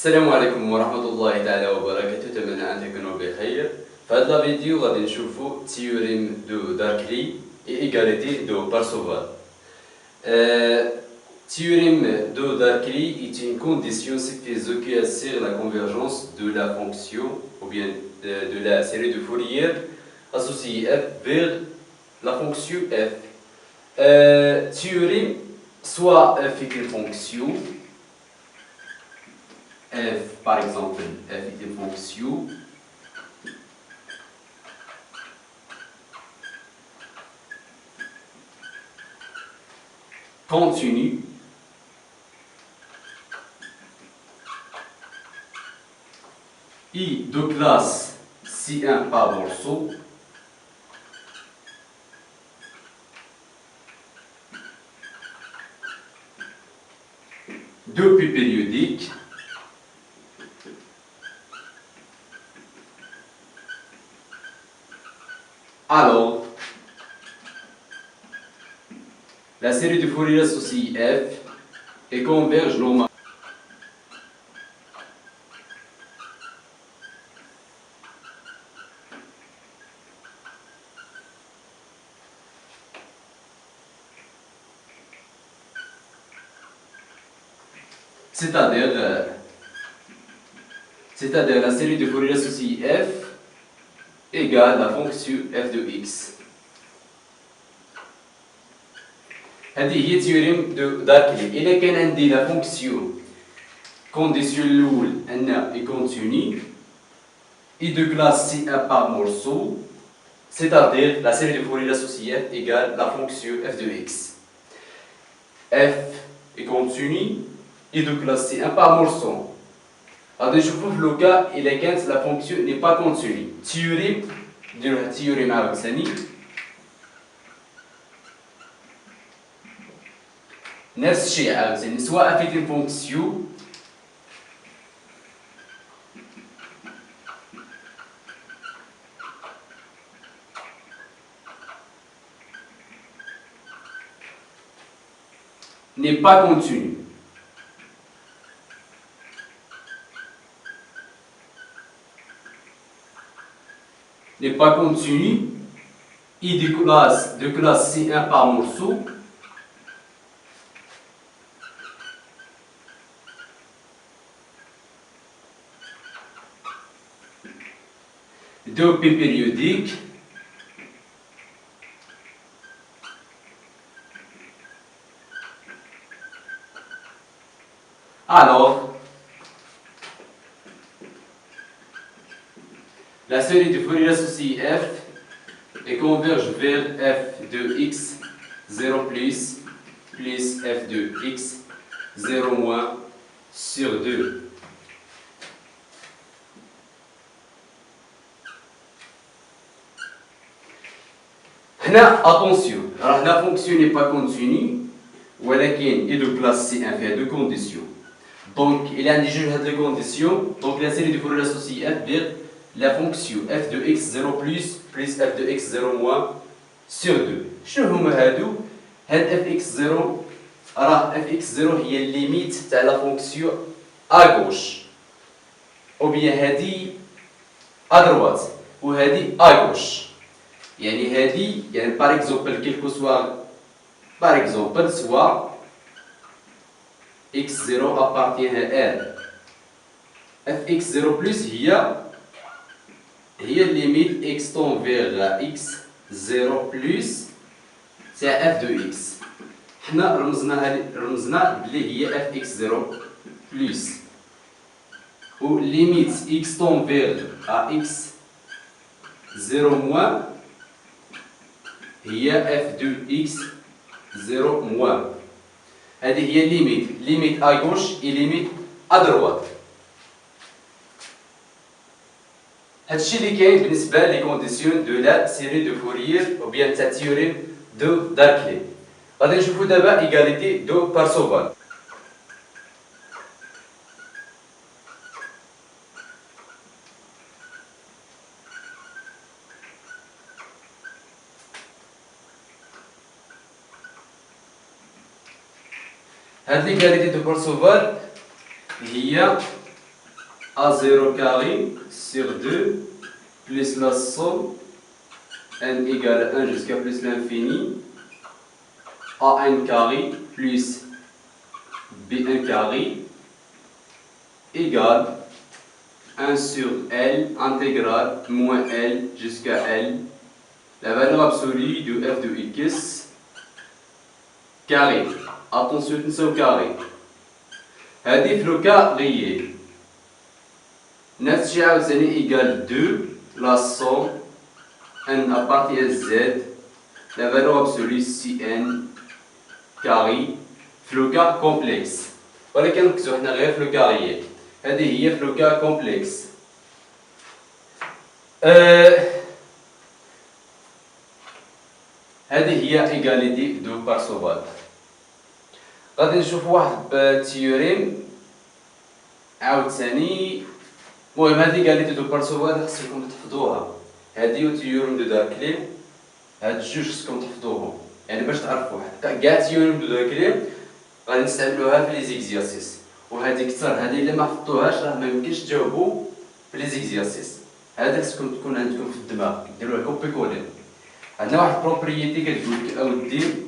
السلام عليكم ورحمة الله تعالى وبركاته. أتمنى أن تكونوا بخير. في هذا الفيديو غادي نشوفوا théorème de Darkly et égalité de Parseval. Théorème de Darkly est une condition suffisante qui assure la convergence de la fonction ou bien de la série de Fourier associée f vers la fonction f. Théorème, soit f est une fonction f, par exemple, f est une fonction continue et de classe C1 par morceau depuis périodique alors la série de Fourier associée f et converge normalement. C'est-à-dire la série de Fourier associée f égale la fonction f de x. هذه هي تيوريم دو داركلي. إلا كان عندي لا فونكسيون كونديسيون الأول أن إي كونتيني إي دو كلاس سي ان par morceau, c'est-à-dire la série de Fourier associée f égale la fonction f de x. f est continue et de classe C1 par morceau. غادي نشوفو في لو كا إلا كانت لا فونكسيون ني با كونتيني. تيوريم نديرو واحد التيوريم عاوتاني. نفس الشيء عاوتاني سواء فيت une fonction n'est pas continue. N'est pas continue et de classe C1 par morceau de P périodique alors la série de Fourier associée f et converge vers f de x 0 plus f de x 0 moins sur 2. هنا attention, alors la fonction n'est pas continue ولكن est de classe C1 فيها deux conditions. Donc il y a deux conditions. Donc la série de Fourier associée f vers la fonction f de x 0 plus f de x 0 moins sur 2. شنو هما هادو؟ هاد fx0 راه fx0 هي الليميت تاع لا فونكسيون à gauche ou bien هادي à droite و هادي à gauche. يعني هادي يعني par exemple quelque soit par exemple soit x0 appartient à R. fx0 plus هي limite x tend vers x0 plus c'est f de x. حنا رمزنا بلي هي fx0 plus و limite x tend vers x0 moins هي f de x0 moins. هذه هي limite à gauche et limite à droite. هادشي اللي كاين بالنسبه لي كونديسيون دو لا سيري دو فورير او بيان تاع تيوريم دو داركلي. غادي نشوفو دابا ايغاليتي دو بارسوفال. هاد ليغاليتي دو بارسوفال هي A0 carré sur 2 plus la somme n égale 1 jusqu'à plus l'infini, A1 carré plus B1 carré égale 1 sur L intégrale moins L jusqu'à L, la valeur absolue de f de x carré. Attention, c'est au carré. هذه في le cas réel. نفس الشيء égale 2 la somme n appartient à z, la valeur absolue Cn carré في le cas complexe. ولكن نركزوا حنا غير في le cas réel. هذه هي في le cas complexe. هذه هي égalité دو بارسوفال. غادي نشوف واحد تيوريم عاوتاني. المهم هذه égalité دو بارسوفال خصكم تحفظوها. هذه و تيوريم دو داركلي، هاد الجوج خصكم تحفظوهم يعني باش تعرفوا كاع تيوريم دو داركلي غادي نستعملوها في لي زيكزيرسيس، وهذه كثر هذه الا ما حفظتوهاش راه ما يمكنش تجاوبوا في لي زيكزيرسيس. هذا خصكم تكون عندكم في الدماغ، ديروها كوبي كولي. عندنا واحد بروبريتي كتقول لك اودي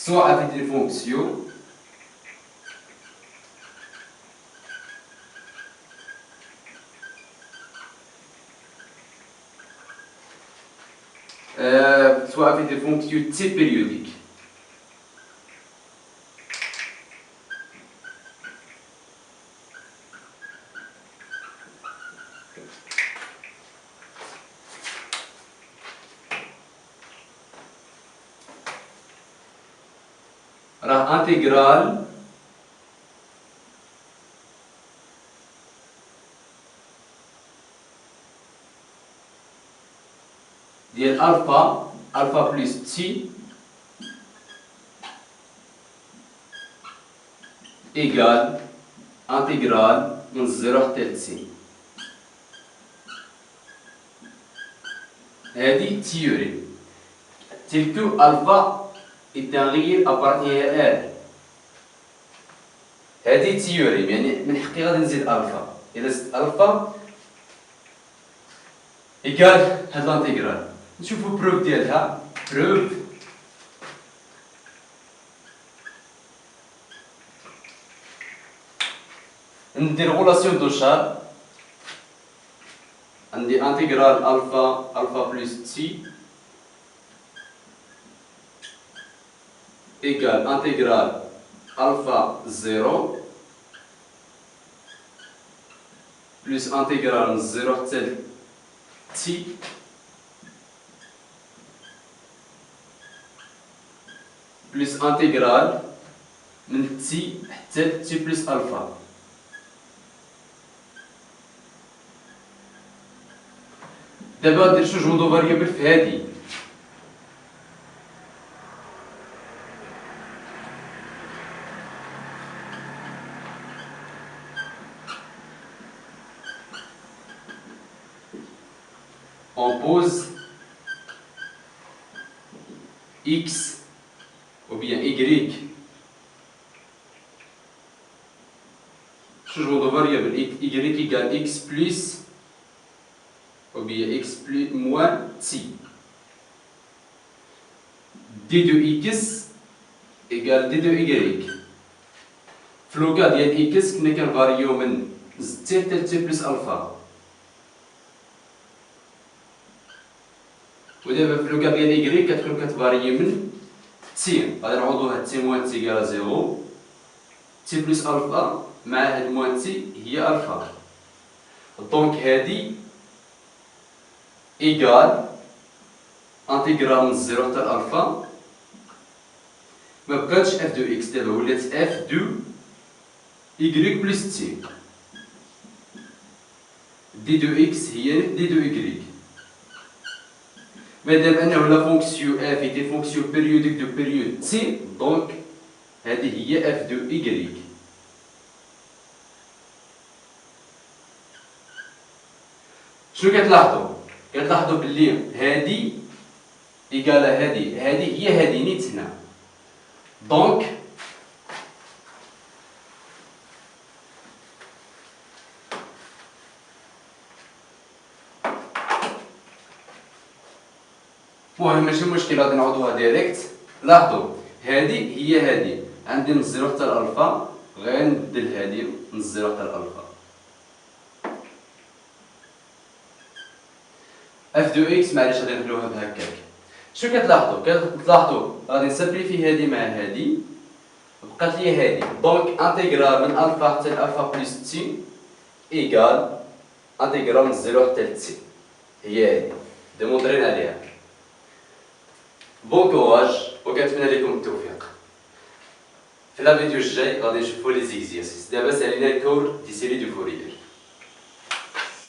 soit avec des fonctions soit avec des fonctions T périodiques. راه intégrale ديال alpha plus t égale intégrale من 0 حتى t. هذه théorie telle que alpha est un réel appartient à R. هذه théorie يعني من حقي غادي نزيد الفا، إلا زدت الفا إيكال هاد لانتيغرال. نشوفو بروف ديالها. بروف ندير غولاسيون دو شار، عندي انتيغرال الفا بلس تي égale intégrale alpha 0 plus intégrale 0 حتى t plus intégrale من t حتى t plus alpha. دابا ندير شوجمون دو فاريابل في هادي. On pose x ou bien y. Changement de variable y égale x plus ou bien x plus moins t. d de x égale d de y. في لو كا ديال x كنا كنفاريو من t حتى t plus alpha. ودابا في لو كا ديال إيكغيك كتكون كتفاريي من تي، غادي نعوضوها تي موان تي كالا زيرو، تي بلس ألفا مع هاد موان تي هي ألفا. دونك هادي إيكال انتيغرال من زيرو حتى الألفا، مبقاتش اف دو إكس، دابا ولات اف دو إيكغيك بلس تي. دي دو إكس هي دي دو إيكغيك. مادام انه لا فونكسيون اف ايتي فونكسيون بيريوديك دو بيريود تي، دونك هذه هي اف دو إيكغيك. شنو كتلاحظوا؟ كتلاحظوا باللي هادي إيكالا هادي هي هادي نيت هنا. دونك المهم ماشي مشكل غادي نعوضوها ديريكت. لاحظوا هادي هي هادي، عندي من الزيرو حتى الألفا، غنبدل هادي من الزيرو حتى الألفا. اف دو اكس معليش غادي نخلوها بهكاك. شنو كتلاحظوا غادي نسامبليفي هادي مع هادي، بقات لي هادي. دونك انتيغرال من الفا حتى الفا بلس تي ايكال انتيغرال من الزيرو حتى لتي، هي هادي ديمونطرينا عليها. بون كوراج وكنتمنى لكم التوفيق. في لا فيديو الجاي غادي نشوفو لي زيكزيرسيس. دابا سالينا الكور دي سيري دو فوريير.